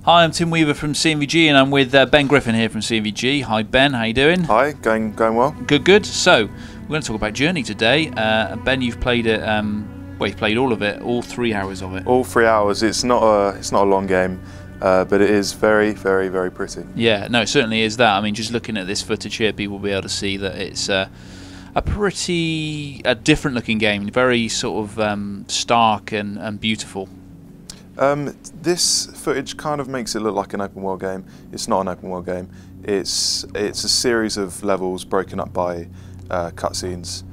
Hi, I'm Tim Weaver from CMVG, and I'm with Ben Griffin here from CMVG. Hi Ben, how you doing? Hi, going well. Good, good. So we're going to talk about Journey today. Ben, you've played it. Well, you've played all of it, all 3 hours of it. All 3 hours. It's not a long game, but it is very, very, very pretty. Yeah, no, it certainly is that. I mean, just looking at this footage here, people will be able to see that it's a pretty different looking game, very sort of stark and beautiful. This footage kind of makes it look like an open world game. It's not an open world game. It's a series of levels broken up by cutscenes.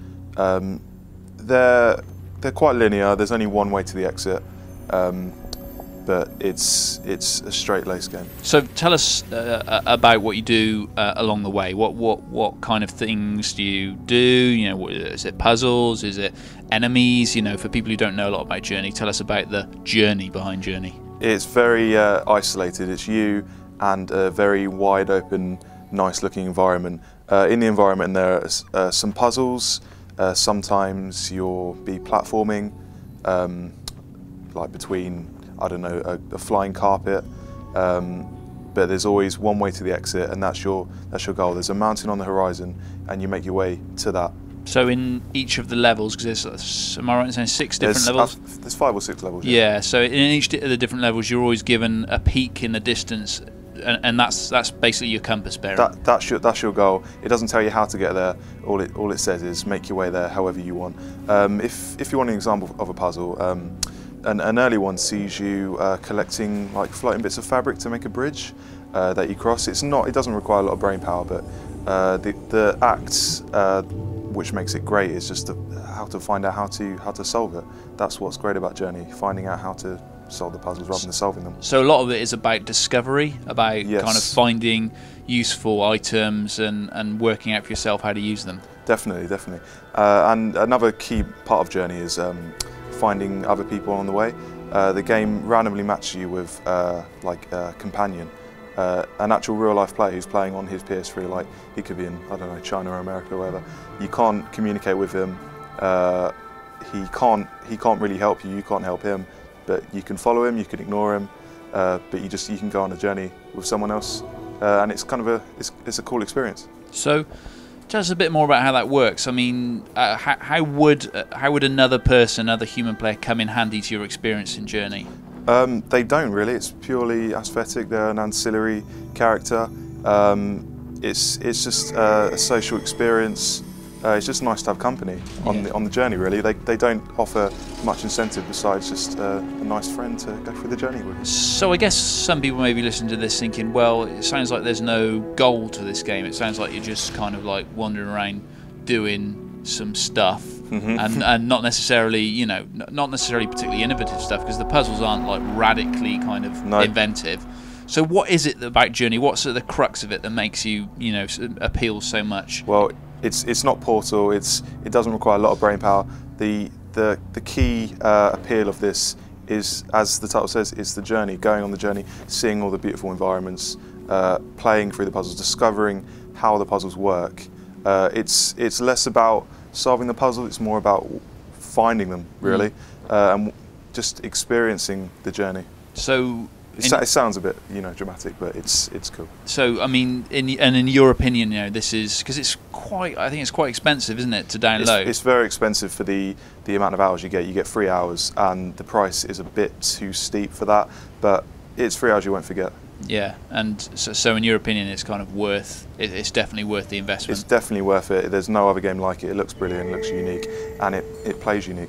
They're quite linear. There's only one way to the exit, but it's a straight-laced game. So tell us about what you do along the way. What kind of things do you do? You know, is it puzzles? Is it enemies? You know, for people who don't know a lot about Journey, tell us about the journey behind Journey. It's very isolated. It's you and a very wide open, nice looking environment. In the environment there are some puzzles. Sometimes you'll be platforming, like between, I don't know, a flying carpet. But there's always one way to the exit, and that's your goal. There's a mountain on the horizon, and you make your way to that. So in each of the levels, because there's, am I right in saying 6 different levels? There's 5 or 6 levels. Yeah. So in each of the different levels, you're always given a peak in the distance, and that's basically your compass bearing. That's your goal. It doesn't tell you how to get there. All it says is make your way there however you want. If you want an example of a puzzle, an early one sees you collecting like floating bits of fabric to make a bridge that you cross. It doesn't require a lot of brain power, but the acts which makes it great is just how to find out how to solve it. That's what's great about Journey, finding out how to solve the puzzles rather than solving them. So a lot of it is about discovery, about Yes. kind of finding useful items and working out for yourself how to use them. Definitely. And another key part of Journey is finding other people on the way. The game randomly matches you with like a companion, an actual real-life player who's playing on his PS3. Like he could be in, I don't know, China or America or wherever. You can't communicate with him. He can't really help you. You can't help him. But you can follow him. You can ignore him. But you can go on a journey with someone else, and it's kind of it's a cool experience. So tell us a bit more about how that works. I mean, how would another person, another human player, come in handy to your experience in Journey? They don't really. It's purely aesthetic. They're an ancillary character. It's just a social experience. It's just nice to have company on the journey. Really, they don't offer much incentive besides just a nice friend to go through the journey with. So I guess some people may be listening to this thinking, well, it sounds like there's no goal to this game. It sounds like you're just kind of like wandering around doing some stuff. And not necessarily, you know, not necessarily particularly innovative stuff, because the puzzles aren't like radically kind of inventive. So what is it about Journey? What's the crux of it that makes you, you know, appeal so much? Well, it's not Portal. It doesn't require a lot of brain power. The key appeal of this is, as the title says, it's the journey, going on the journey, seeing all the beautiful environments, playing through the puzzles, discovering how the puzzles work. It's less about solving the puzzle. It's more about finding them, really, and just experiencing the journey. So it sounds a bit, you know, dramatic, but it's cool. So I mean, in your opinion, you know, this is because it's quite. I think it's quite expensive, isn't it, to download? It's very expensive for the amount of hours you get. You get 3 hours, and the price is a bit too steep for that. But it's 3 hours you won't forget. Yeah, and so in your opinion, it's kind of worth. It's definitely worth the investment. It's definitely worth it. There's no other game like it. It looks brilliant, it looks unique, and it plays unique.